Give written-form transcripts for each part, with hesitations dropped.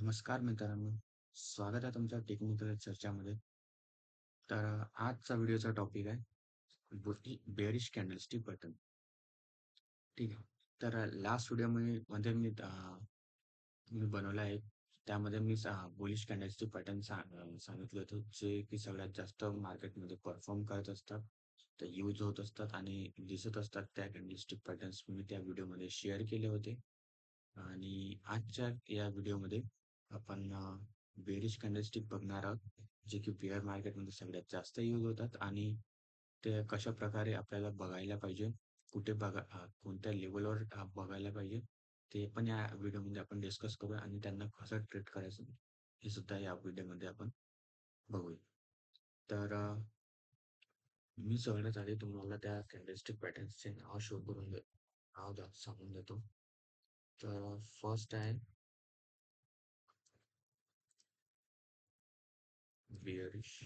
नमस्कार मित्रांनो, स्वागत आहे तुमच्या टेक्निकल चर्चामध्ये. तर आजचा व्हिडिओचा टॉपिक आहे बेअरिश कॅन्डलस्टिक बटन. ठीक आहे. तर लास्ट व्हिडिओमध्ये मी बनवला आहे. त्यामध्ये मी बुलिश कॅन्डलस्टिक पॅटर्न सांगितलं होतं, जे की सगळ्यात जास्त मार्केटमध्ये परफॉर्म करत असतात, ते यूज होत असतात आणि दिसत असतात. त्या कॅन्डलस्टिक पॅटर्न्स मी त्या व्हिडिओमध्ये शेअर केले होते. आणि आजच्या या व्हिडिओमध्ये आपण बेरिश कॅन्डलस्टिक बघणार आहोत, जे की बेअर मार्केटमध्ये सगळ्यात जास्त यूज होतात आणि ते कशा प्रकारे आपल्याला बघायला पाहिजे, कोणत्या लेवलवर बघायला पाहिजे, ते पण या व्हिडिओमध्ये आपण डिस्कस करूया आणि त्यांना कसं ट्रीट करायचं हे सुद्धा या व्हिडिओमध्ये आपण बघूया. तर मी सगळ्यात आधी तुम्हाला त्या कॅन्डलस्टिक पॅटर्न्सचे नाव सांगून देतो. तर फर्स्ट आहे bearish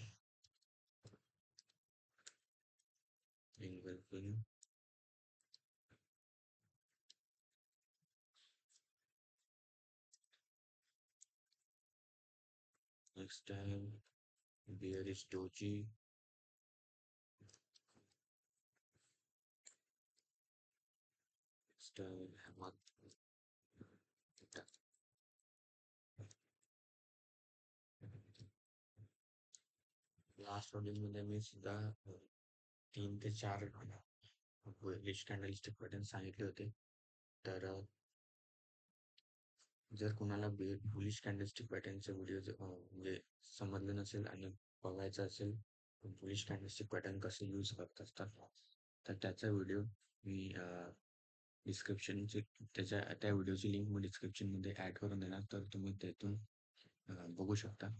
engulfing. Next time, bearish doji. Next time, Hamad. Last मध्ये मी सुद्धा 3 ते 4 बुलिश कॅन्डलस्टिक पॅटर्न सांगितले होते. तर जर कोणाला बुलिश कॅन्डलस्टिक पॅटर्नचे व्हिडिओ म्हणजे समजलं नसेल आणि बघायचं असेल बुलिश कॅन्डलस्टिक पॅटर्न कसे यूज करत असतात, तर त्याचा व्हिडिओ मी डिस्क्रिप्शनची त्या व्हिडिओची लिंक मी डिस्क्रिप्शनमध्ये ॲड करून देणार, तर तुम्ही त्यातून बघू शकता.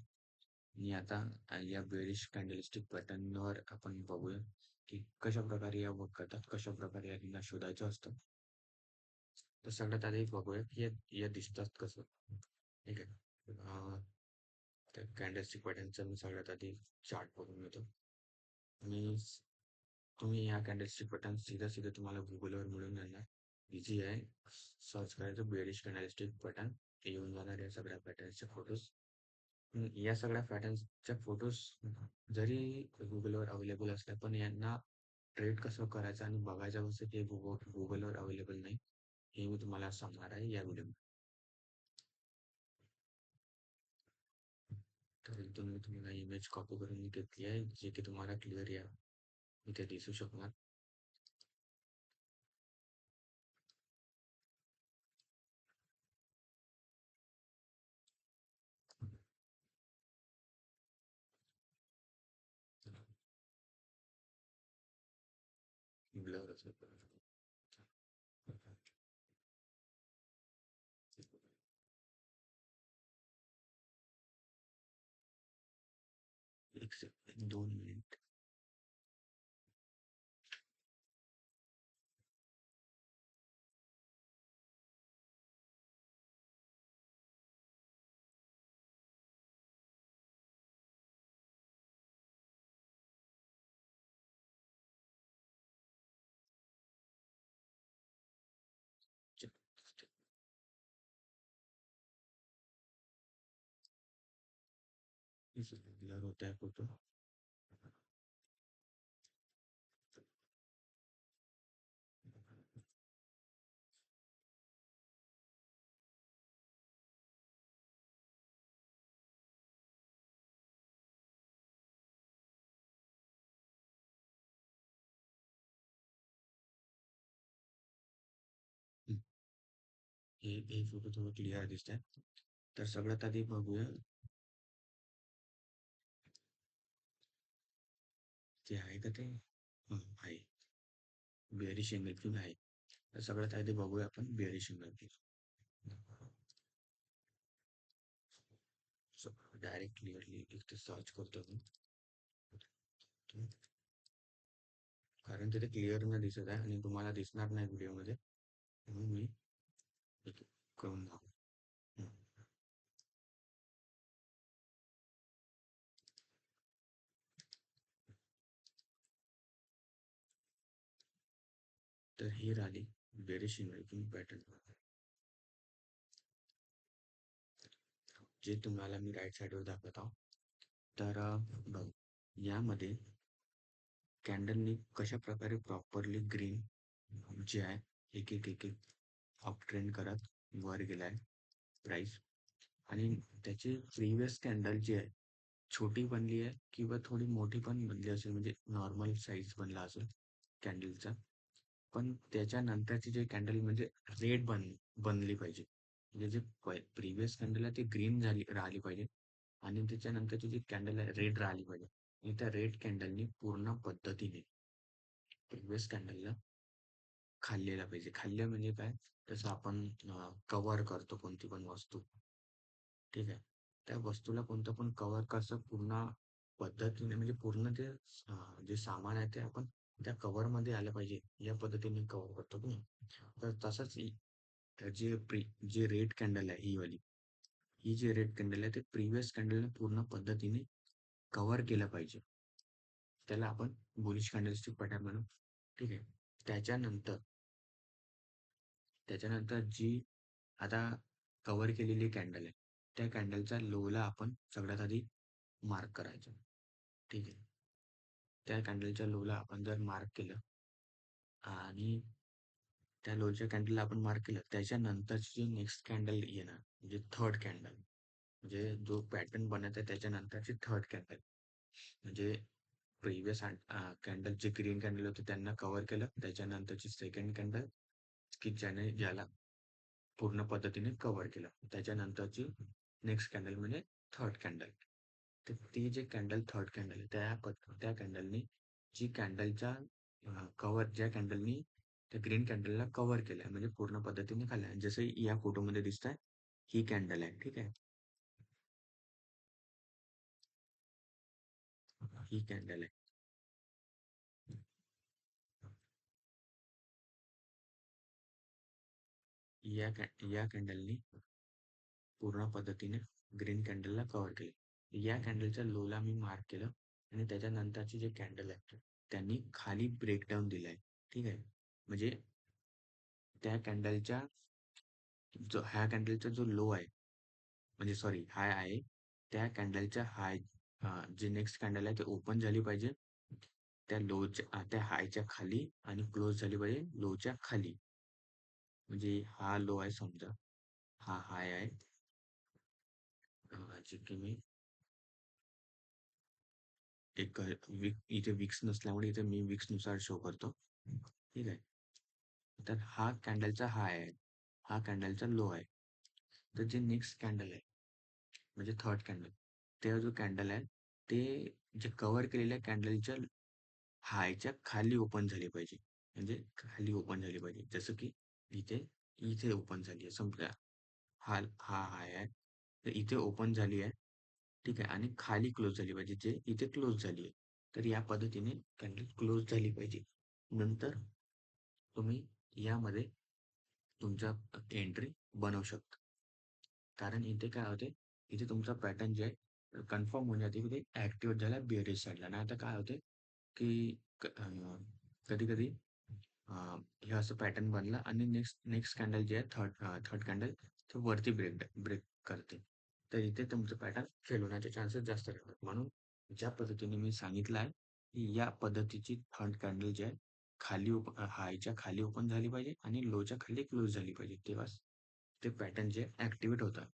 आणि आता या बेरिश कॅन्डलस्टिक पॅटर्नवर आपण बघूया की कशा प्रकारे या वर्क करतात, कशा प्रकारे यांना शोधायचं असतं. तर सगळ्यात आधी बघूया की या दिसतात कसं. ठीक आहे. त्या कॅन्डलस्टिक पॅटर्नचा मी सगळ्यात आधी चार्ट बघून घेतो. आणि तुम्ही या कॅन्डलस्टिक पॅटर्न सीधा तुम्हाला गुगलवर मिळून जाणार. इझी आहे. सर्च करायचं बेरिश कॅन्डलस्टिक पॅटर्न, येऊन जाणार या सगळ्या पॅटर्नचे फोटोज. या सगळ्या पॅटर्न्सच्या फोटोज जरी गुगलवर अवेलेबल असल्या, पण यांना ट्रेड कसं करायचं आणि बघायचं कसं ते गुगलवर अवेलेबल नाही, हे मी तुम्हाला सांगणार आहे या व्हिडिओमध्ये. तर इथून मी तुम्हाला इमेज कॉपी करून घेतली आहे, जे की तुम्हाला क्लिअर या इथे दिसू शकणार. ब्लर असेल. एक सेकंड, 2 मिनिट. ब्लर होता है फोटो. हे फोटो थोडं क्लिअर दिसत आहे. तर सगळ्यात आधी बघूया ते आहे का ते. आहे. बेअरिश एंगल्फिंग आहे. तर सगळ्यात आधी बघूया आपण बेअरिश एंगल्फिंग. डायरेक्ट क्लिअरली इथे सर्च करतो मी, कारण तिथे क्लिअर न दिसत आहे आणि तुम्हाला दिसणार नाही व्हिडिओमध्ये, म्हणून मी करून दाखवतो. तर ही राहिली बेरिश एंगल्फिंग पॅटर्न. जे तुम्हाला मी राईट साईडवर दाखवत आहो. तर बघ, यामध्ये कॅन्डलनी कशाप्रकारे प्रॉपरली ग्रीन जे आहे एक अप ट्रेंड करत वर गेलाय प्राइस. आणि त्याची प्रिव्हियस कॅन्डल जी आहे छोटी बनली आहे किंवा थोडी मोठी पण बनली असेल, म्हणजे नॉर्मल साईज बनला असेल कॅन्डलचा. पण त्याच्यानंतरची जे कॅन्डल म्हणजे रेड बनली पाहिजे. म्हणजे जे प्रिव्हियस कॅन्डल आहे ते ग्रीन झाली राहिली पाहिजे आणि त्याच्यानंतरची जी कॅन्डल आहे रेड राहिली पाहिजे. आणि त्या रेड कॅन्डलनी पूर्ण पद्धतीने प्रिव्हियस कॅन्डलला खाल्लेला पाहिजे. खाल्लं म्हणजे काय? जसं आपण कव्हर करतो कोणती पण वस्तू, ठीक आहे. त्या वस्तूला कोणतं पण कव्हर कसं पूर्ण पद्धतीने, म्हणजे पूर्ण ते जे सामान आहे ते आपण त्या कव्हर मध्ये आलं पाहिजे या पद्धतीने कव्हर करतो की नाही. तर तसंच जे रेड कॅन्डल आहे ही जी रेड कॅन्डल आहे ते प्रिव्हियस कॅन्डलने पूर्ण पद्धतीने कव्हर केलं पाहिजे. त्याला आपण बुलिश कॅन्डलस्टिक पॅटर्न म्हणू. ठीक आहे. त्याच्यानंतर त्याच्यानंतर जी आता कव्हर केलेली कॅन्डल आहे त्या कॅन्डलच्या लोला आपण सगळ्यात आधी मार्क करायचं. ठीक आहे. त्या कॅन्डलच्या लोला आपण जर मार्क केलं आणि त्या लोच्या कॅन्डलला आपण मार्क केलं, त्याच्यानंतरची जी नेक्स्ट कॅन्डल येणार म्हणजे थर्ड कॅन्डल, म्हणजे जो पॅटर्न बनत आहे त्याच्यानंतरची थर्ड कॅन्डल, म्हणजे प्रिव्हियस कॅन्डल जे ग्रीन कॅन्डल होते त्यांना कव्हर केलं, त्याच्यानंतरची सेकंड कॅन्डल की ज्याला पूर्ण पद्धतीने कव्हर केलं, त्याच्यानंतरची नेक्स्ट कॅन्डल म्हणजे थर्ड कॅन्डल. तर ती जे कॅन्डल थर्ड कॅन्डल आहे त्या कॅन्डलनी जी कॅन्डलच्या कव्हर ज्या कॅन्डलनी त्या ग्रीन कॅन्डलला कव्हर केलंय म्हणजे पूर्ण पद्धतीने खाल्लंय, जसं या फोटोमध्ये दिसत आहे ही कॅन्डल आहे. ठीक आहे. ही कॅन्डल आहे. या कॅन्डलनी पूर्ण पद्धतीने ग्रीन कॅन्डलला कव्हर केले. या कॅन्डलच्या लोला मी मार्क केलं आणि त्याच्यानंतरची जे कॅन्डल आहे त्यांनी खाली ब्रेकडाऊन दिलाय. ठीक आहे. म्हणजे त्या कॅन्डलच्या ह्या कॅन्डलचा जो लो आहे, म्हणजे सॉरी हाय आहे, त्या कॅन्डलच्या हाय जे नेक्स्ट कॅन्डल आहे ते ओपन झाली पाहिजे त्या हायच्या खाली आणि क्लोज झाली पाहिजे लोच्या खाली. म्हणजे हा लो आहे समजा, हा हाय आहे. जे की मी एक इथे विक्स नसल्यामुळे इथे मी विक्स नुसार शो करतो. ठीक आहे. तर हा कॅन्डलचा हाय आहे, हा कॅन्डलचा लो आहे. तर जे नेक्स्ट कॅन्डल आहे म्हणजे थर्ड कॅन्डल, तेव्हा जो कॅन्डल आहे ते जे कव्हर केलेल्या कॅन्डलच्या हायच्या खाली ओपन झाली पाहिजे. म्हणजे खाली ओपन झाली पाहिजे, जसं की इथे इथे ओपन झाली आहे समजा. हा हा हाय आहे, तर इथे ओपन झाली आहे. ठीक आहे. आणि खाली क्लोज झाली पाहिजे जे इथे क्लोज झाली आहे. तर या पद्धतीने कॅन्डल क्लोज झाली पाहिजे. नंतर तुम्ही यामध्ये तुमचा एंट्री बनवू शकता. कारण इथे काय होते, इथे तुमचा पॅटर्न जे आहे कन्फर्म होऊन जाते की ते ऍक्टिव्ह झाला बेरिश साईडला. नाही आता काय होते की कधी कधी हे असं पॅटर्न बनला आणि नेक्स्ट नेक्स्ट कॅन्डल जे आहे थर्ड कॅन्डल ते वरती ब्रेक करते. तर इथे तुमचं पॅटर्न फेल होण्याचे चान्सेस जास्त राहतात. म्हणून ज्या पद्धतीने मी सांगितलं आहे की या पद्धतीची थर्ड कॅन्डल जी आहे खाली हायच्या खाली ओपन झाली पाहिजे आणि लोच्या खाली क्लोज झाली पाहिजे, तेव्हा ते पॅटर्न जे ऍक्टिव्हेट होतात.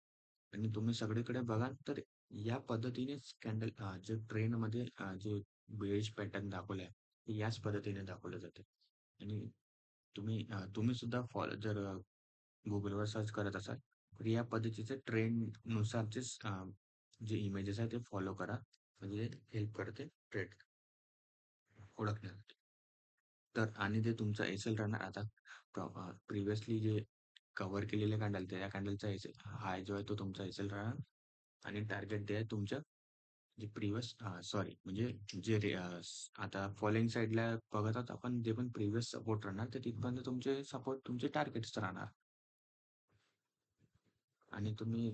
आणि तुम्ही सगळीकडे बघाल तर या पद्धतीनेच कॅन्डल जे ट्रेंडमध्ये जे बेरिश पॅटर्न दाखवलाय ते याच पद्धतीने दाखवलं जाते. आणि तुम्ही सुद्धा फॉलो जर गुगलवर सर्च करत असाल तर या पद्धतीचे ट्रेंडनुसारचे जे इमेजेस आहे ते फॉलो करा, म्हणजे हेल्प करते ट्रेंड ओळखण्यासाठी. तर आणि ते तुमचा एल राहणार आता प्रिव्हियसली जे कव्हर केलेले कॅन्डल त्या कॅन्डलचा हाय जो आहे तो तुमचा एल राहणार आणि टार्गेट ते आहे तुमच्या जे प्रिव्हियस सॉरी म्हणजे आता फॉलोइंग साईडला बघत आहोत आपण जे पण प्रिव्हियस सपोर्ट राहणार तर तिथपर्यंत तुमचे सपोर्ट तुमचे टार्गेट्स राहणार. आणि तुम्ही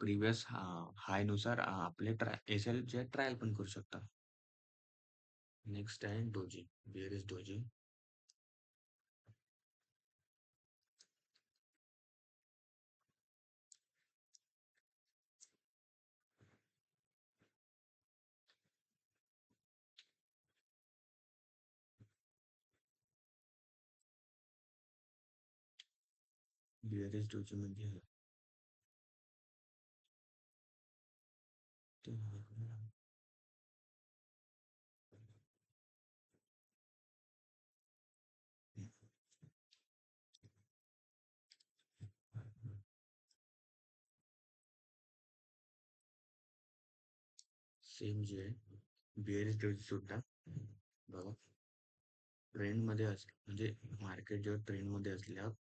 प्रिव्हियस हाय नुसार आपले एल जे ट्रायल पण करू शकता. नेक्स्ट आहे doji. Where is doji? Bearish doji म्हणजे सेम जे आहे बिअरिश डोजी सुद्धा बघा ट्रेंडमध्ये म्हणजे मार्केट जेव्हा ट्रेंडमध्ये असल्यावर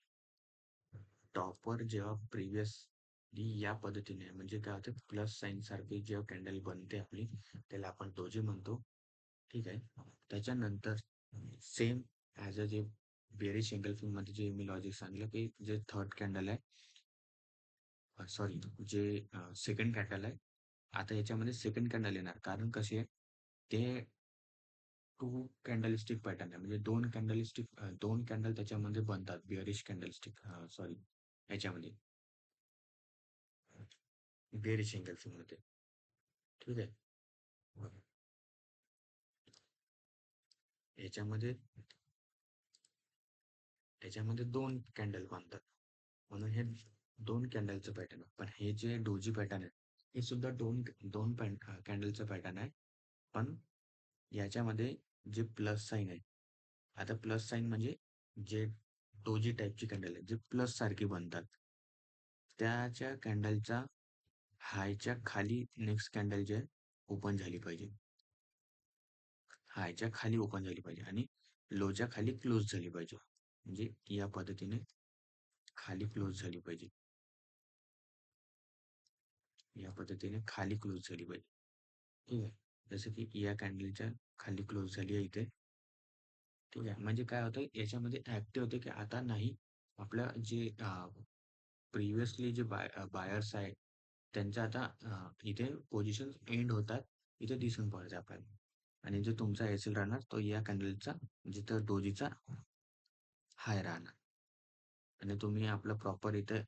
टॉपवर जेव्हा प्रिव्हियसली या पद्धतीने म्हणजे काय होतं प्लस साईन सारखी जेव्हा कॅन्डल बनते आपली त्याला आपण डोजी म्हणतो. ठीक आहे. त्याच्यानंतर सेम ॲज अ जे बेरिश सिंगल मध्ये जे मी लॉजिक सांगितलं की जे थर्ड कॅन्डल आहे सॉरी जे सेकंड कॅन्डल आहे. आता याच्यामध्ये सेकंड कॅन्डल येणार कारण कसे आहे ते टू कॅन्डलस्टिक पॅटर्न आहे म्हणजे दोन कॅन्डल त्याच्यामध्ये बनतात बिअरिश कॅन्डलस्टिक सॉरी याच्यामध्ये बेरिश सिंगल मध्ये. ठीक आहे. याच्यामध्ये त्याच्यामध्ये दोन कॅन्डल बांधतात म्हणून हे दोन कॅन्डलचं पॅटर्न पण हे जे डोजी पॅटर्न आहे हे सुद्धा दोन दोन कॅन्डलचं पॅटर्न आहे पण याच्यामध्ये जे प्लस साईन आहे आता प्लस साईन म्हणजे जे डोजी टाईपची कॅन्डल आहे जे प्लस सारखी बनतात त्याच्या कॅन्डलचा हायच्या खाली नेक्स्ट कॅन्डल जे ओपन झाली पाहिजे हायच्या खाली ओपन झाली पाहिजे आणि लोच्या खाली क्लोज झाली पाहिजे म्हणजे या पद्धतीने खाली क्लोज झाली पाहिजे या पद्धतीने खाली क्लोज झाली पाहिजे. ठीक आहे. जसं की या कॅन्डलच्या खाली क्लोज झाली आहे इथे. ठीक आहे. म्हणजे काय होतं याच्यामध्ये ऍक्टिव्ह होते की आता नाही आपल्या जे प्रिव्हियसली जे बायर्स आहे त्यांच्या आता इथे पोझिशन एंड होतात इथे दिसून पडते आपल्याला आणि जो तुमचा एल राहणार तो या कॅन्डलचा जिथं डोजीचा हाय राहणार आणि तुम्ही आपलं प्रॉपर इथे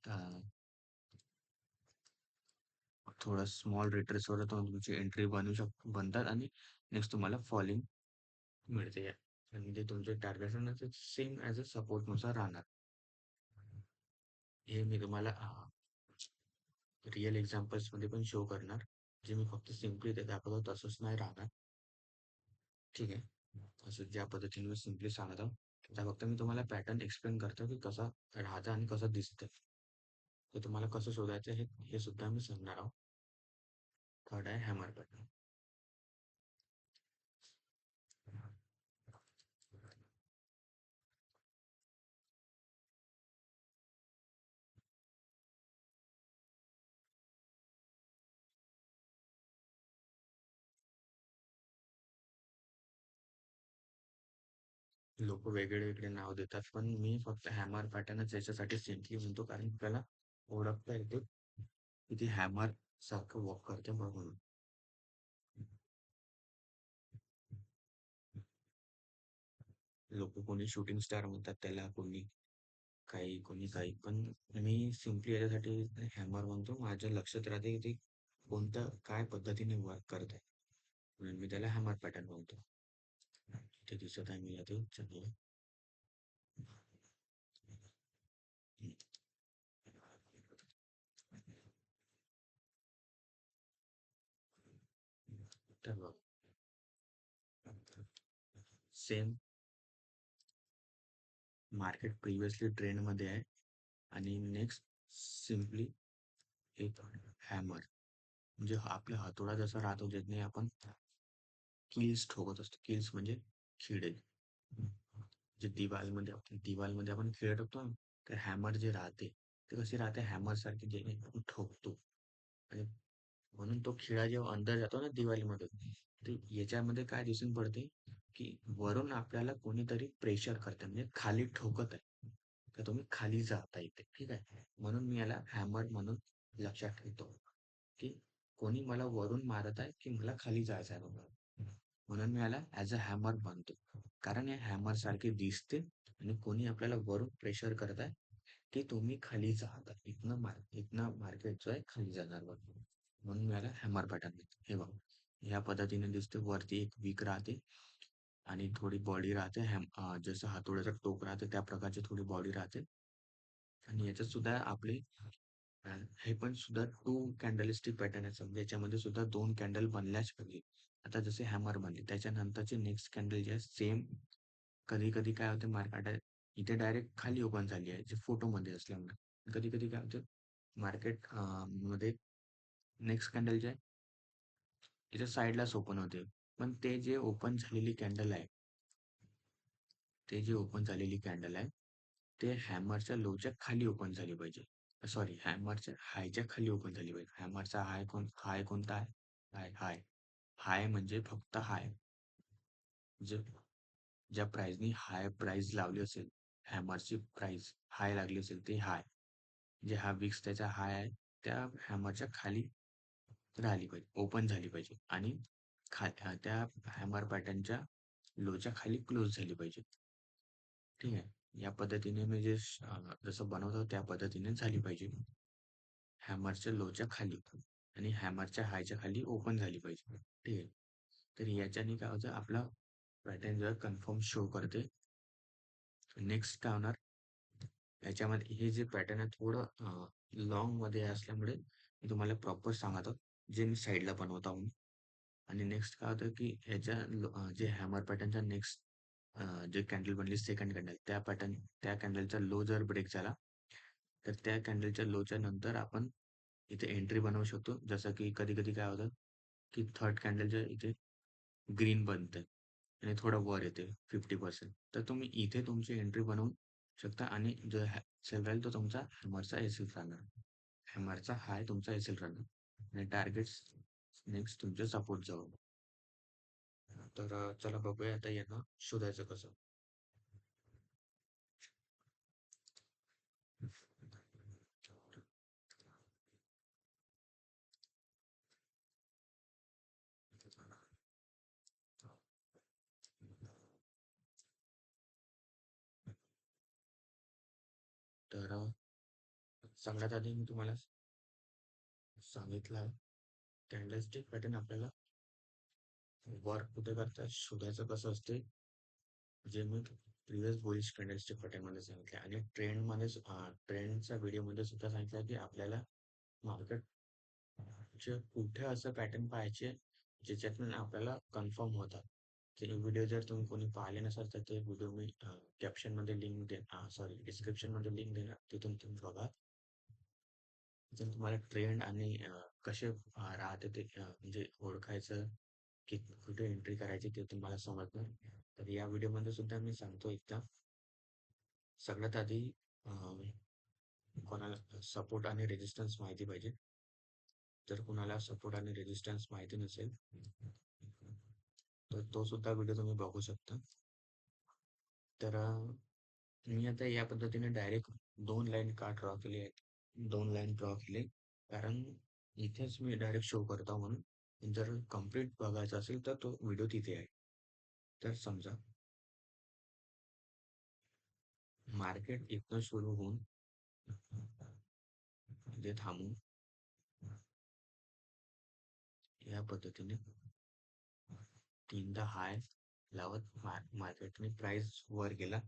थोडं स्मॉल रिट्रेसवर तुमची एंट्री बनतात आणि नेक्स्ट तुम्हाला फॉलिंग मिळते आणि ते तुमचे टार्गेट सेम ॲज अ सपोर्टनुसार राहणार. हे मी तुम्हाला रिअल एक्झाम्पल्समध्ये पण शो करणार जे मी फक्त सिम्पली ते दाखवतो तसंच नाही राहणार. ठीक आहे. असं ज्या पद्धतीने मी सिम्पली सांगत आहो आता फक्त मी तुम्हाला पॅटर्न एक्सप्लेन करतो की कसा राहतं आणि कसं दिसतं ते तुम्हाला कसं शोधायचं हे सुद्धा मी सांगणार आहोत. थर्ड आहे हॅमर पॅटर्न. लोक वेगळे वेगळे नाव देतात पण मी फक्त हॅमर पॅटर्नच याच्यासाठी सिम्पली म्हणतो कारण त्याला ओळखता येते की ती हॅमर सारखं वर्क करते म्हणून. लोक कोणी शूटिंग स्टार म्हणतात त्याला कोणी काही कोणी काही पण मी सिम्पली याच्यासाठी हॅमर म्हणतो माझ्या लक्षात राहते की ते कोणत्या काय पद्धतीने वर्क करत आहे म्हणून मी त्याला हॅमर पॅटर्न म्हणतो. ते दिसत आहे मी याते चांगलं. तर सेम मार्केट प्रिव्हियसली ट्रेंडमध्ये आहे आणि नेक्स्ट सिम्पली एक हॅमर म्हणजे आपला हातोडा जसा राहतो ज्याने आपण किल्स ठोकत असतो किल्स म्हणजे खिळे जे दिवालमध्ये आपण खिळे ठोकतो ना तर हॅमर जे राहते ते कशी राहते हॅमर सारखी ज्याने आपण ठोकतो आणि म्हणून तो खिळा जेव्हा अंदर जातो ना दिवाळीमध्ये तर याच्यामध्ये काय दिसून पडते की वरून आपल्याला कोणीतरी प्रेशर करते म्हणजे खाली ठोकत आहे तर तुम्ही खाली जाता इथे. ठीक आहे. म्हणून मी याला हॅमर म्हणून लक्षात ठेवतो की कोणी मला वरून मारत आहे की मला खाली जायचं आहे बाबा म्हणून मी याला ॲज अ हॅमर म्हणतो कारण हे हॅमर सारखे दिसते आणि कोणी आपल्याला वरून प्रेशर करत आहे की तुम्ही खाली जाता इथनं मार्केट जो आहे खाली जाणार बघ म्हणून मी याला हॅमर पॅटर्न देतो. हे बघ ह्या पद्धतीने दिसते वरती एक वीक राहते आणि थोडी बॉडी राहते जसं हातोड्याचा टोक राहते त्या प्रकारची थोडी बॉडी राहते आणि याच्यात सुद्धा आपले हे पण सुद्धा 2 कॅन्डलस्टिक पॅटर्न आहे. समजा याच्यामध्ये सुद्धा 2 कॅन्डल बनल्याच पाहिजे. आता जसे हॅमर बनले, त्याच्यानंतरची नेक्स्ट कॅन्डल जी आहे सेम. कधी-कधी काय होते मार्केट इथे डायरेक्ट खाली ओपन झाली आहे, जे फोटोमध्ये असल्यामुळे. कधी-कधी काय होतं मार्केट मध्ये नेक्स्ट कॅन्डल जे आहे, त्याच्या साइडलाच ओपन होते. पण ते जे ओपन झालेली कॅन्डल आहे, ते जे ओपन झालेली कॅन्डल आहे, ते हॅमरच्या लोच्या खाली ओपन झाली पाहिजे. सॉरी, हॅमरच्या हायच्या खाली ओपन झाली पाहिजे. हॅमरचा हाय कोणता आहे? हाय हाय हाय म्हणजे फक्त हाय. जे ज्या प्राइसनी हाय प्राइस लावली असेल, हॅमरची प्राइस हाय लागली असेल ते हाय. जे हा विक्स त्याचा हाय आहे, त्या हॅमरच्या खाली राहिली पाहिजे, ओपन झाली पाहिजे आणि त्या हॅमर पॅटर्नच्या लोच्या खाली क्लोज झाली पाहिजे. ठीक आहे. या पद्धतीने मी जसं बनवतो त्या पद्धतीने झाली पाहिजे. हॅमरच्या लोच्या खाली आणि हॅमरच्या हायच्या खाली ओपन झाली पाहिजे. ठीक आहे. तर याच्याने काय होतं आपला पॅटर्न जर कन्फर्म शो करते. नेक्स्ट काय होणार याच्यामध्ये हे जे पॅटर्न आहे थोडं लॉंग मध्ये असल्यामुळे मी तुम्हाला प्रॉपर सांगतो जे मी साईडला बनवत आहो. आणि नेक्स्ट काय होतं की जे हॅमर पॅटर्नच्या नेक्स्ट जे कॅन्डल बनली सेकंड कॅन्डल त्या कॅन्डलचा लो जर ब्रेक झाला तर त्या कॅन्डलच्या लोच्या नंतर आपण इथे एंट्री बनवू शकतो. जसं की कधी कधी काय होतं की थर्ड कॅन्डलच्या इथे ग्रीन बनते आणि थोडं वर येते 50%. तर तुम्ही इथे तुमची एंट्री बनवू शकता आणि जो सेल राहील तो तुमचा हॅमरचा एसिल राहणार. हॅमरचा हाय तुमचा एसिल राहणार आणि टार्गेट्स नेक्स्ट तुमच्या सपोर्ट जवळ. तर चला बघूया आता यांना शोधायचं कसं. तर सगळ्यात आधी मी तुम्हाला सांगितलं आहे कॅन्डलस्टिक पॅटर्न आपल्याला वर्क कुठे करतात शोधायचं कसं असते, जे मी प्रिव्हियस बुलिश कॅन्डलस्टिक पॅटर्नमध्ये सांगितले आणि ट्रेंडच्या व्हिडिओमध्ये सुद्धा सांगितलं की आपल्याला मार्केट कुठे असं पॅटर्न पाहायचे ज्याच्यातून आपल्याला कन्फर्म होतात. ते व्हिडिओ जर तुम्ही कोणी पाहिले नसाल तर ते व्हिडिओ मी कॅप्शनमध्ये लिंक सॉरी डिस्क्रिप्शनमध्ये लिंक देणार, तिथून तुम्ही बघा. तिथून तुम्हाला ट्रेंड आणि कसे राहते ते म्हणजे ओळखायचं की कुठे एंट्री करायची ते तुम्हाला समजणार. तर या व्हिडिओमध्ये सुद्धा मी सांगतो एकदा. सगळ्यात आधी कोणाला सपोर्ट आणि रेजिस्टन्स माहिती पाहिजे. जर कोणाला सपोर्ट आणि रेजिस्टन्स माहिती नसेल तर तो सुद्धा व्हिडिओ तुम्ही बघू शकता. तर मी आता या पद्धतीने डायरेक्ट 2 लाईन का ड्रॉ केली आहेत. 2 लाईन ड्रॉ केले कारण इथेच मी डायरेक्ट शो करतो म्हणून. जर कम्प्लीट बघायचा असेल तर तो व्हिडिओ तिथे आहे. तर समजा मार्केट इथनं सुरू होऊन इथे थांबून या पद्धतीने तीनदा हाय लावत मार्केटने प्राइस वर गेला.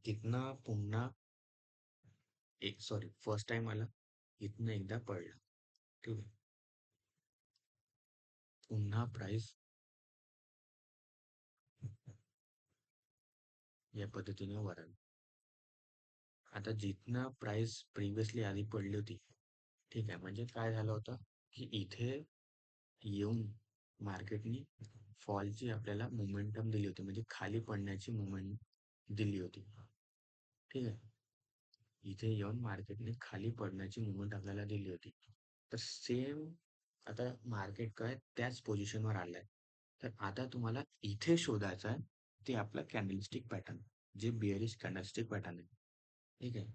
तिथनं पुन्हा फर्स्ट टाइम आला, इथनं एकदा पडला. ठीक आहे. पुन्हा प्राइस या पद्धतीने वर आली. आता जिथनं प्राइस प्रिव्हियसली आधी पडली होती, ठीक आहे, म्हणजे काय झालं होतं की इथे येऊन मार्केटनी फॉलची आपल्याला मोमेंटम दिली होती, म्हणजे खाली पडण्याची मुवमेंट दिली होती. ठीक आहे. इथे येऊन मार्केटने खाली पडण्याची मुवमेंट आपल्याला दिली होती. तर सेम आता मार्केट काय त्याच पोझिशनवर आलंय. तर आता तुम्हाला इथे शोधायचं आहे ते आपलं कॅन्डलस्टिक पॅटर्न, जे बिअरिश कॅन्डलस्टिक पॅटर्न आहे. ठीक आहे.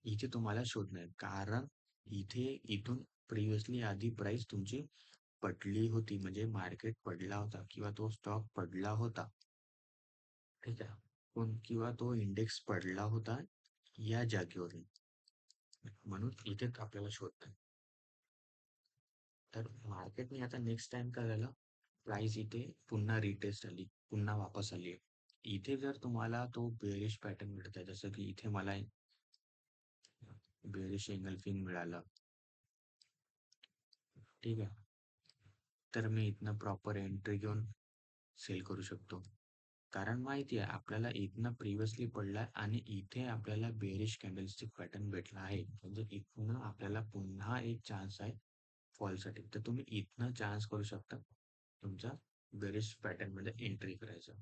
इथे तुम्हाला शोधणं आहे कारण इथून प्रिव्हियसली आधी प्राइस तुमची पडली होती, म्हणजे मार्केट पडला होता किंवा तो स्टॉक पडला होता. ठीक आहे. किंवा तो इंडेक्स पडला होता या जागेवरून, म्हणून इथेच आपल्याला शोधणं आहे. तर मार्केटने आता नेक्स्ट टाइम काय झालं, प्राइस इथे पुन्हा रिटेस्ट आली, पुन्हा वापस आली आहे. इथे जर तुम्हाला तो बेअरिश पॅटर्न मिळत आहे, जसं की इथे मला बेअरिश एंगल्फिंग मिळालं, ठीक आहे. तर मी इथनं प्रॉपर एंट्री घेऊन सेल करू शकतो. कारण माहिती आहे आपल्याला इथनं प्रिव्हियसली पडलाय आणि इथे आपल्याला बेअरिश कॅन्डलस्टिक पॅटर्न भेटला आहे. म्हणजे इथनं आपल्याला पुन्हा एक चान्स आहे फॉलसाठी. तर तुम्ही इथनं चान्स करू शकता तुमचा बेअरिश पॅटर्नमध्ये एंट्री करायचं.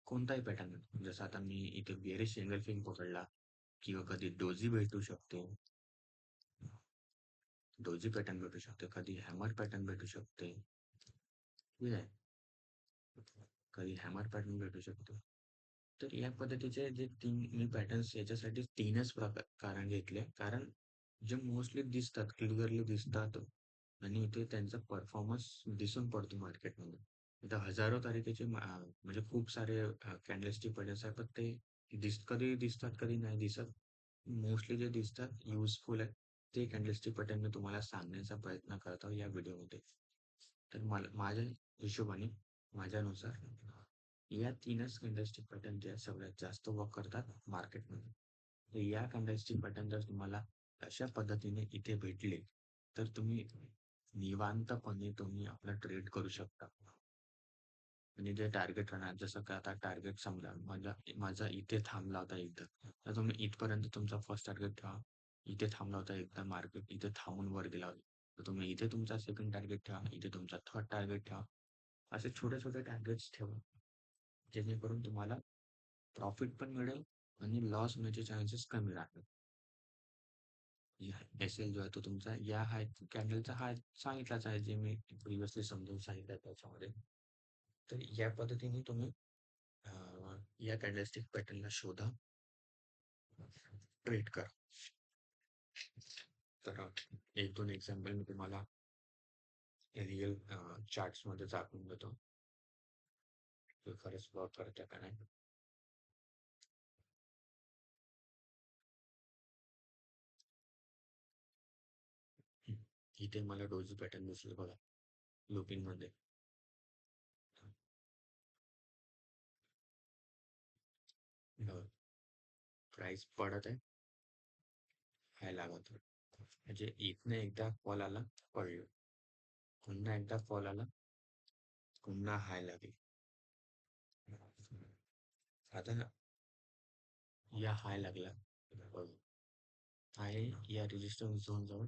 कोणताही पॅटर्न जसं आता मी इथे बेअरिश एंगल्फिंग पकडला किंवा कधी डोजी भेटू शकते, डोजी पॅटर्न भेटू शकते, कधी हॅमर पॅटर्न भेटू शकते, ठीक आहे. कधी हॅमर पॅटर्न भेटू शकतो. तर या पद्धतीचे जे 3 मी पॅटर्न्स याच्यासाठी 3च कारण घेतले. कारण जे मोस्टली दिसतात, क्लिअरली दिसतात आणि ते त्यांचा परफॉर्मन्स दिसून पडतो मार्केटमध्ये. आता हजारो तारखेचे म्हणजे खूप सारे कॅन्डलस्टिक पॅटर्न्स आहेत, पण ते कधी दिसतात, कधी नाही दिसत. मोस्टली जे दिसतात युजफुल आहे. ते कॅन्डलस्टिक पॅटर्न मी तुम्हाला सांगण्याचा प्रयत्न करत आहोत या व्हिडिओमध्ये. तर मला माझ्या हिशोबाने, माझ्यानुसार या 3च कॅन्डलस्टिक पॅटर्न जे सगळ्यात जास्त वर्क करतात मार्केटमध्ये. तर या कॅन्डलस्टिक पॅटर्न जर तुम्हाला अशा पद्धतीने इथे भेटले, तर तुम्ही निवांतपणे तुम्ही आपला ट्रेड करू शकता. आणि जे टार्गेट राहणार जसं का आता टार्गेट समजा माझा इथे थांबला होता एकदा, तर तुम्ही इथपर्यंत तुमचा फर्स्ट टार्गेट ठेवा. इथे थांबला होता एकदा मार्केट, इथे थांबून वर गेला होता, तर तुम्ही इथे तुमचा सेकंड टार्गेट ठेवा, इथे तुमचा थर्ड टार्गेट ठेवा. असे छोटे छोटे टार्गेट्स ठेवा, जेणेकरून तुम्हाला प्रॉफिट पण मिळेल आणि लॉस होण्याचे चान्सेस कमी राहतील. एस-एल जो आहे तो तुमचा या हाय कॅन्डलचा हाय सांगितलाच आहे, जे मी प्रिव्हियसली समजून सांगितलं त्याच्यामध्ये. तर या पद्धतीने तुम्ही या कॅन्डलस्टिक पॅटर्नला शोधा, ट्रेड करा. तर एक दोन एक्झाम्पल मी तुम्हाला रिअल चार्ट्स मध्ये दाखवून देतो, ते खरंच वर्क करते का नाही. इथे मला डोजी पॅटर्न दिसले बघा, लुपिंग मध्ये प्राइस पडत आहे, हाय लागत आहे. म्हणजे इथनं एकदा फॉल आला, पडलं, पुन्हा एकदा फॉल आला, पुन्हा हाय लागेल. आता या हाय लागला, हाय या रेजिस्टन्स झोन जवळ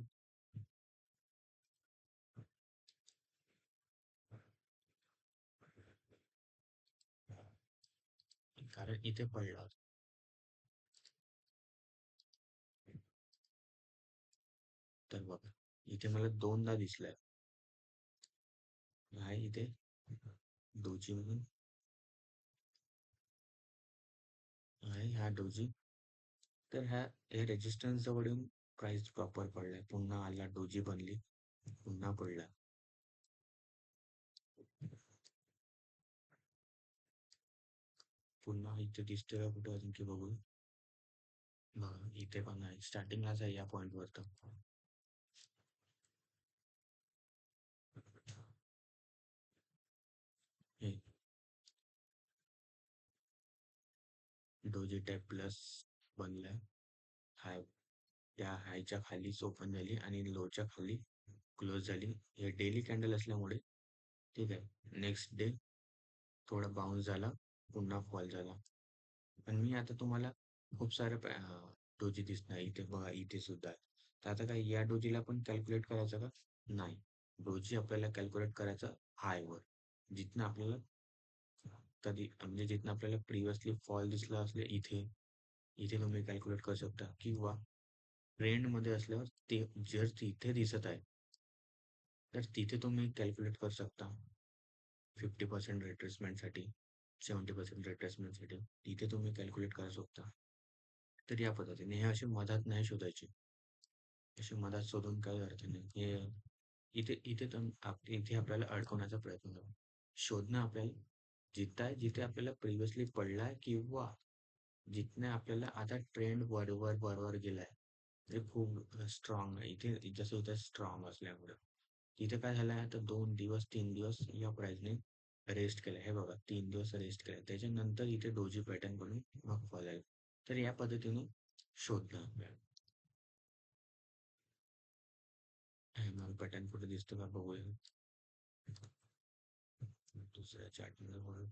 कारण इथे पडला. तर बघा इथे मला दोनदा दिसलाय, हाय इथे डोजी म्हणून, हाय हा डोजी. तर हे रेजिस्टन्स जवळ येऊन प्राइस प्रॉपर पडलाय, पुन्हा आला डोजी बनली, पुन्हा पडला. पुन्हा इथे दिसतोय कुठे अजून की बघू. इथे पण आहे, स्टार्टिंगलाच आहे या पॉइंट वर. तर हे डोजी टाईप प्लस बनलाय, हाय त्या हायच्या खालीच ओपन झाली आणि लोच्या खाली क्लोज झाली. हे डेली कॅन्डल असल्यामुळे ठीक आहे. नेक्स्ट डे थोडा बाउन्स झाला, पुन्हा फॉल झाला. पण मी आता तुम्हाला खूप सारे डोजी दिसणार इथे बघा, इथे सुद्धा आहे. तर आता काय या डोजीला पण कॅल्क्युलेट करायचं का? नाही. डोजी आपल्याला कॅल्क्युलेट करायचं हायवर, जिथनं आपल्याला कधी म्हणजे जिथनं आपल्याला प्रिव्हियसली फॉल दिसला असले इथे, इथे तुम्ही कॅल्क्युलेट करू शकता. किंवा ट्रेंडमध्ये असल्यावर ते जर तिथे दिसत आहे, तर तिथे तुम्ही कॅल्क्युलेट करू शकता 50% रिट्रेसमेंटसाठी, 70% रिट्रेसमेंटसाठी. तिथे तुम्ही कॅल्क्युलेट करू शकता. तर या पद्धतीने हे असे मधात नाही शोधायचे. असे मधात शोधून काही अर्थ नाही. हे इथे इथे इथे आपल्याला अडकवण्याचा प्रयत्न करू. शोधणं आपल्याला जिथं आहे, जिथे आपल्याला प्रिव्हियसली पडलाय किंवा जिथने आपल्याला आता ट्रेंड वरवर वरवर गेलाय, ते खूप स्ट्रॉंग आहे. इथे जसं इथे स्ट्रॉंग असल्यामुळे. तिथे काय झालंय आता 2 दिवस 3 दिवस या प्राइसने रेस्ट केलं. हे बघा 3 दिवस रेस्ट केलं. त्याच्यानंतर इथे डोजी पॅटर्न बनवून मग फॉल आलं. तर या पद्धतीने शोधणं आपल्याला. हॅमर पॅटर्न कुठे दिसतो का बघूया. दुसऱ्या चार्टमध्ये बघू.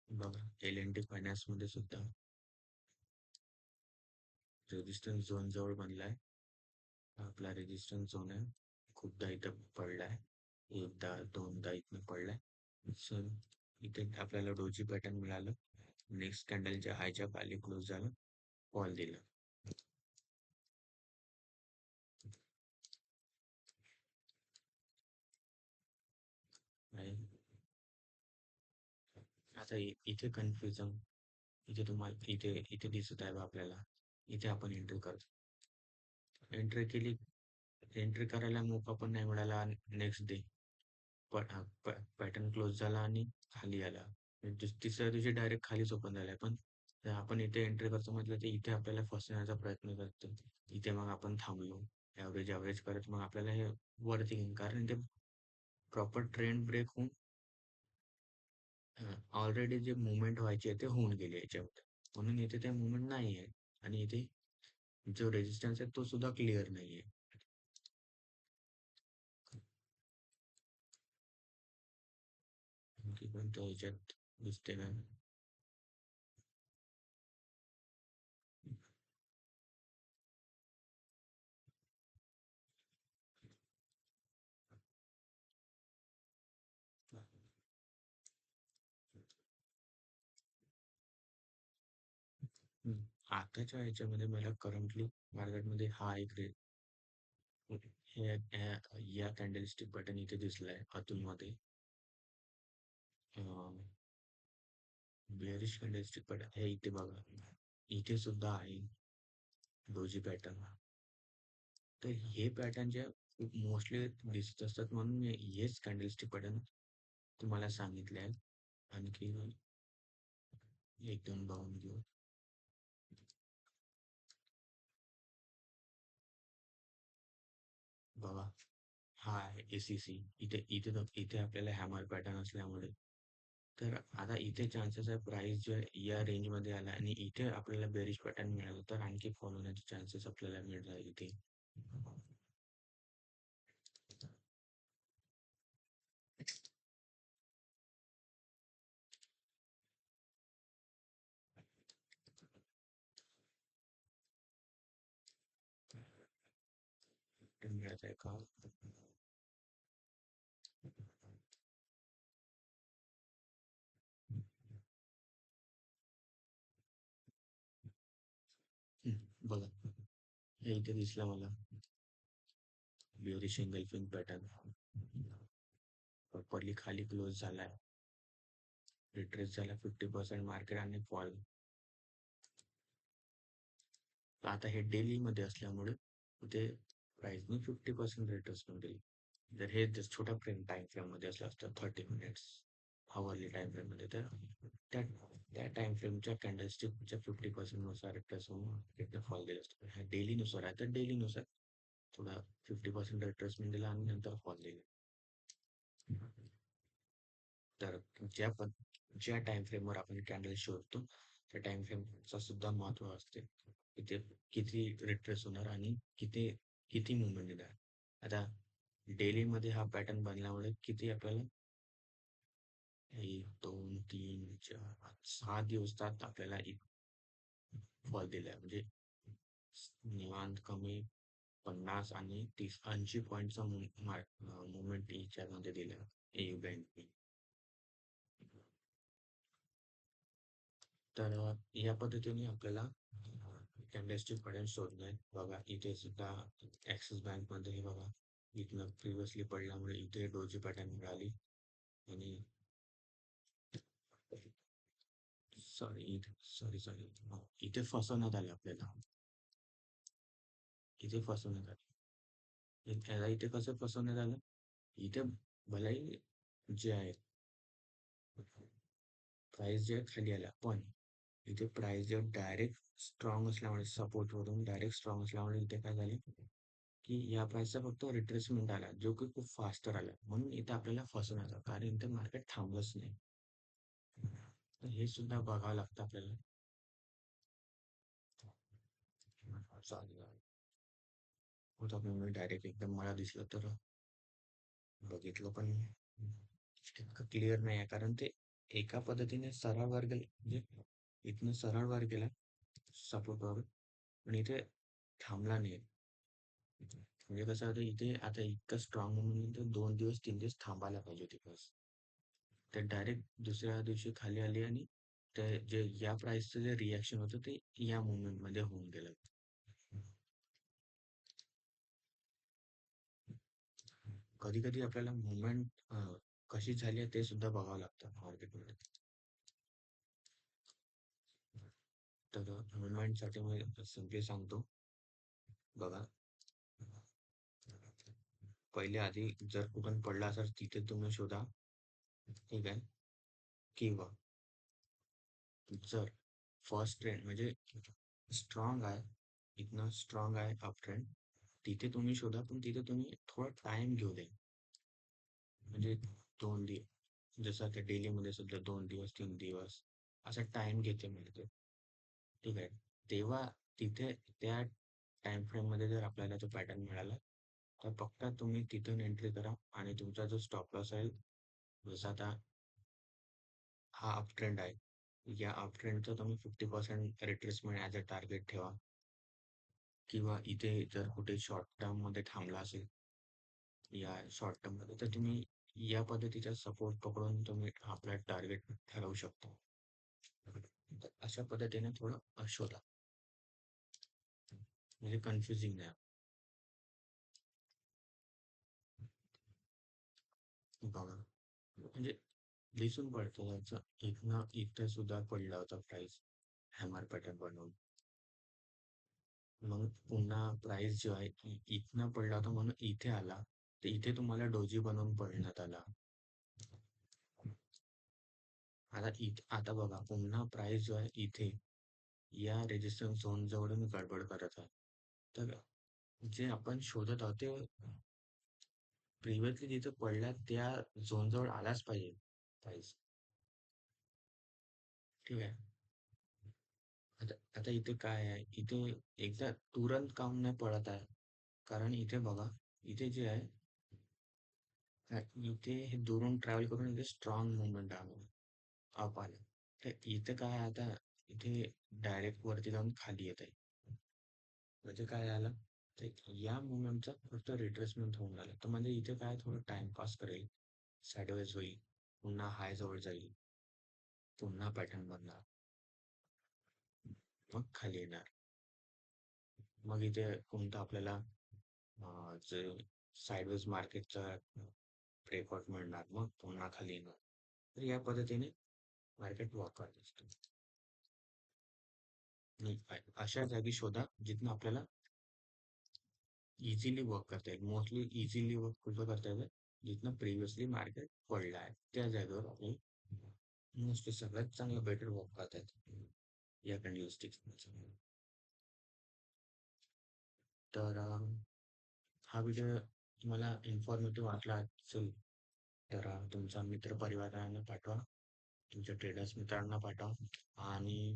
बघा LNT फायनान्स मध्ये सुद्धा रेजिस्टन्स झोन जवळ बनलाय. आपला रेजिस्टन्स झोन आहे. खूपदा इथं पडलाय. एकदा दोनदा इथनं पडलाय. सो इथे आपल्याला डोजी पॅटर्न मिळालं. नेक्स्ट कॅन्डलच्या हायच्या खाली क्लोज झालं, फॉल दिला. आणि आता इथे कन्फ्युजन, इथे तुम्हाला इथे इथे दिसत आहे बा आपल्याला. इथे आपण एंट्री करतो. एंट्री केली. एंट्री करायला मोका पण नाही मिळाला. नेक्स्ट डे पॅटर्न क्लोज झाला आणि खाली आला. तिसऱ्या दिवशी डायरेक्ट खालीच ओपन झालाय. पण जर आपण इथे एंट्री करतो म्हटलं तर इथे आपल्याला फसवण्याचा प्रयत्न करतो. इथे मग आपण थांबलो. ॲव्हरेज ॲव्हरेज करत मग आपल्याला हे वरती घेईन, कारण इथे प्रॉपर ट्रेंड ब्रेक होऊन ऑलरेडी जे मुवमेंट व्हायचे ते होऊन गेले याच्यामध्ये. म्हणून इथे ते मुवमेंट नाही आहे. आणि इथे जो रेजिस्टन्स आहे तो सुद्धा क्लिअर नाहीये. आणखी कोणत्या ह्याच्यात दिसते का? हम्म. आताच्या ह्याच्यामध्ये मला करंटली मार्केटमध्ये हा एक या कॅन्डलस्टिक बटन इथे दिसलाय अतुलमध्ये. बेअरिश कॅन्डलस्टिक बटन हे इथे बघा. इथे सुद्धा आहे डोजी पॅटर्न. तर हे पॅटर्न जे मोस्टली दिसत असतात, म्हणून मी हेच कॅन्डलस्टिक पॅटर्न तुम्हाला सांगितले आहे. आणखी एक दोन बघून घेऊ. बघा हा आहे ACC. इथे इथे इथे आपल्याला हॅमर पॅटर्न असल्यामुळे तर आता इथे चान्सेस आहे प्राइस जो आहे या रेंज मध्ये आला आणि इथे आपल्याला बेरिश पॅटर्न मिळालं तर आणखी फॉल होण्याचे चान्सेस आपल्याला मिळणार इथे. मिळत आहे का? बघा हे इथे दिसलं मला बेरिश एंगल्फिंग पॅटर्न प्रॉपरली खाली क्लोज झालाय. रिट्रेस झाला 50% मार्केट आणि फॉल. आता हे डेली मध्ये असल्यामुळे ते प्राइसने 50% रिट्रेस देईल. जर हे जर छोटा फ्रेम टाइम फ्रेम मध्ये असलं असतं 30 मिनिट्स हवरली टाइम फ्रेम मध्ये, तर त्या त्या टाइम फ्रेमच्या कॅन्डलस्टिकच्या 50% नुसार रिट्रेस होऊन इथं फॉल दिला असतो. ह्या डेली नुसार आहे तर डेली नुसार थोडा 50% रिट्रेसमेंट दिला आणि नंतर फॉल दिला. तर ज्या टाइम फ्रेमवर आपण कॅन्डल शोधतो त्या टाइम फ्रेमचा सुद्धा महत्व असते. इथे किती रिट्रेस होणार आणि किती किती मुवमेंट येणार. आता डेली मध्ये हा पॅटर्न बनल्यामुळे किती आपल्याला 1 2 3 4 5 6 दिवसात आपल्याला फॉल दिलाय. म्हणजे निवांत कमी 50 आणि 30-80 पॉईंटचा मुवमेंट याच्यामध्ये दिला AU बँकने. तर या पद्धतीने आपल्याला कॅन्डलस्टिक पॅटर्न शोधणे आहे. बघा इथे सुद्धा ऍक्सिस बँक मध्ये हे बघा इथनं प्रिव्हियसली पडल्यामुळे इथे डोजी पॅटर्न मिळाली. आणि सॉरी सॉरी सॉरी इथे फसवण्यात आले आपल्याला. इथे फसवण्यात आले. त्याला इथे कसं फसवण्यात आलं. इथे भलेही जे आहे प्राइस जे खाली आला, पण इथे प्राइस जे डायरेक्ट स्ट्रॉंग असल्यामुळे सपोर्ट वरून डायरेक्ट स्ट्रॉंग असल्यामुळे इथे काय झाले की या प्राईसचा फक्त रिट्रेसमेंट आला, जो की खूप फास्टर आला. म्हणून इथे आपल्याला फसून जातं, कारण इथे मार्केट थांबलंच नाही. तर हे सुद्धा बघावं लागतं आपल्याला. चालेल. होता पण मी डायरेक्ट एकदम मला दिसलं तर बघितलं, पण इतकं क्लिअर नाही आहे, कारण ते एका पद्धतीने सरळ वर गेलं, म्हणजे इथनं सरळ वर गेला सपोर्टवर, पण इथे थांबला नाही. म्हणजे कसं होतं इथे आता इतकं स्ट्रॉंग म्हणून ते 2 दिवस 3 दिवस थांबायला पाहिजे होते बस. ते डायरेक्ट दुसऱ्या दिवशी खाली आली आणि ते जे या प्राइसचं जे रिॲक्शन होतं ते या मुवमेंट मध्ये होऊन गेलं. कधी कधी आपल्याला मुवमेंट कशी झाली आहे ते सुद्धा बघावं लागतं मार्केटमध्ये. तर मुवमेंटसाठी मी सिम्पली सांगतो, बघा, पहिले आधी जर कुठून पडला असेल तिथे तुम्ही शोधा, ठीक आहे. किंवा जर फर्स्ट ट्रेंड म्हणजे स्ट्रॉंग आहे, इथनं स्ट्रॉंग आहे अप ट्रेंड, तिथे तुम्ही शोधा, पण तिथे तुम्ही थोडा टाइम घेऊ द्या. म्हणजे 2 दिवस, जसं आता डेलीमध्ये सुद्धा 2 दिवस 3 दिवस असा टाइम घेते मिळते, ठीक आहे. तेव्हा तिथे त्या टाइम फ्रेम मध्ये जर आपल्याला तो पॅटर्न मिळाला, तर फक्त तुम्ही तिथून एंट्री करा आणि तुमचा जो स्टॉप लॉस आहे, जसं आता हा अप ट्रेंड आहे, या अप ट्रेंडचा तुम्ही 50% रिट्रेसमेंट ॲज अ टार्गेट ठेवा. किंवा इथे जर कुठे शॉर्ट टर्म मध्ये थांबला असेल या शॉर्ट टर्म मध्ये, तर तुम्ही या पद्धतीचा सपोर्ट पकडून तुम्ही आपला टार्गेट ठरवू शकता. तर अशा पद्धतीने थोडं शोधा, म्हणजे कन्फ्युजिंग नाही. बघा, म्हणजे दिसून पडतं त्यांचं इथनं इथे सुद्धा पडला होता प्राइस हॅमर पॅटर्न बनवून. मग पुन्हा प्राइस जो आहे इथनं पडला होता म्हणून इथे आला, तर इथे तुम्हाला डोजी बनवून पडण्यात आला. आता बघा, पुन्हा प्राइस जो आहे इथे या रेजिस्टन्स झोन जवळून गडबड करत आहे. तर जे आपण शोधत आहोत ते प्रिव्हियसली जिथे पडला त्या झोन जवळ आलाच पाहिजे प्राइस, ठीक आहे. आता इथे काय आहे, इथे एकदा तुरंत काम नाही पडत आहे, कारण इथे बघा, इथे जे आहे इथे हे दुरून ट्रॅव्हल करून इथे स्ट्रॉंग मुवमेंट आहे, अप आले. तर इथे काय आहे आता, इथे डायरेक्ट वरती जाऊन खाली येत आहे. म्हणजे काय झालं, तर या मुवमेंटचा फक्त रिट्रेसमेंट होऊन झालं, तर म्हणजे इथे काय थोडं टाइमपास करेल, साईडवेज होईल, पुन्हा हाय जवळ जाईल, पुन्हा पॅटर्न बनणार, मग खाली येणार. मग इथे कोणतं आपल्याला जे साईडवेज मार्केटचा ब्रेकआउट मिळणार, मग पुन्हा खाली येणार. तर या पद्धतीने मार्केट वॉक करत असतं. आणि अशा जागी शोधा जिथून आपल्याला इझिली वर्क करता येईल. मोस्टली इझिली वर्क कुठं करता येईल, जिथनं प्रिव्हियसली मार्केट पडलं आहे त्या जागेवर आपली मोस्टली सगळ्यात चांगलं बेटर वर्क करता येतं या कॅन्डलस्टिक्स. तर हा व्हिडिओ तुम्हाला इन्फॉर्मेटिव्ह वाटला असेल तर तुमचा मित्र परिवारांना पाठवा, तुमच्या ट्रेडर्स मित्रांना पाठवा, आणि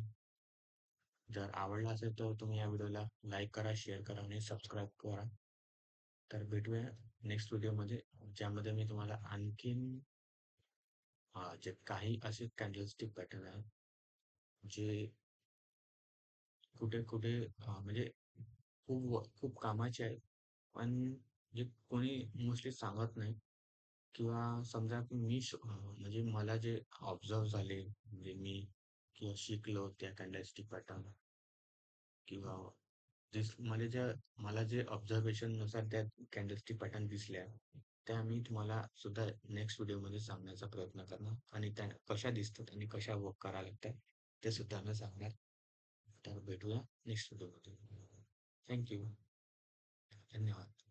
जर आवडला असेल तर तुम्ही या व्हिडिओला लाईक करा, शेअर करा आणि सबस्क्राईब करा. तर भेटूया नेक्स्ट व्हिडिओमध्ये, ज्यामध्ये मी तुम्हाला आणखीन जे काही असे कॅन्डलस्टिक पॅटर्न आहे जे कुठे कुठे म्हणजे खूप खूप कामाचे आहेत, पण जे कोणी मोस्टली सांगत नाही. किंवा समजा की म्हणजे मला जे ऑब्झर्व झाले, म्हणजे मी किंवा शिकलो त्या कॅन्डलस्टिक पॅटर्न, किंवा मला जे ऑब्झर्वेशन नुसार त्या कॅन्डलस्टिक पॅटर्न दिसल्या, त्या मी तुम्हाला सुद्धा नेक्स्ट व्हिडिओमध्ये सांगण्याचा प्रयत्न करणार, आणि त्या कशा दिसतात आणि कशा वर्क करायला लागतात ते सुद्धा मी सांगणार. तर भेटूया नेक्स्ट व्हिडिओमध्ये. थँक्यू. धन्यवाद.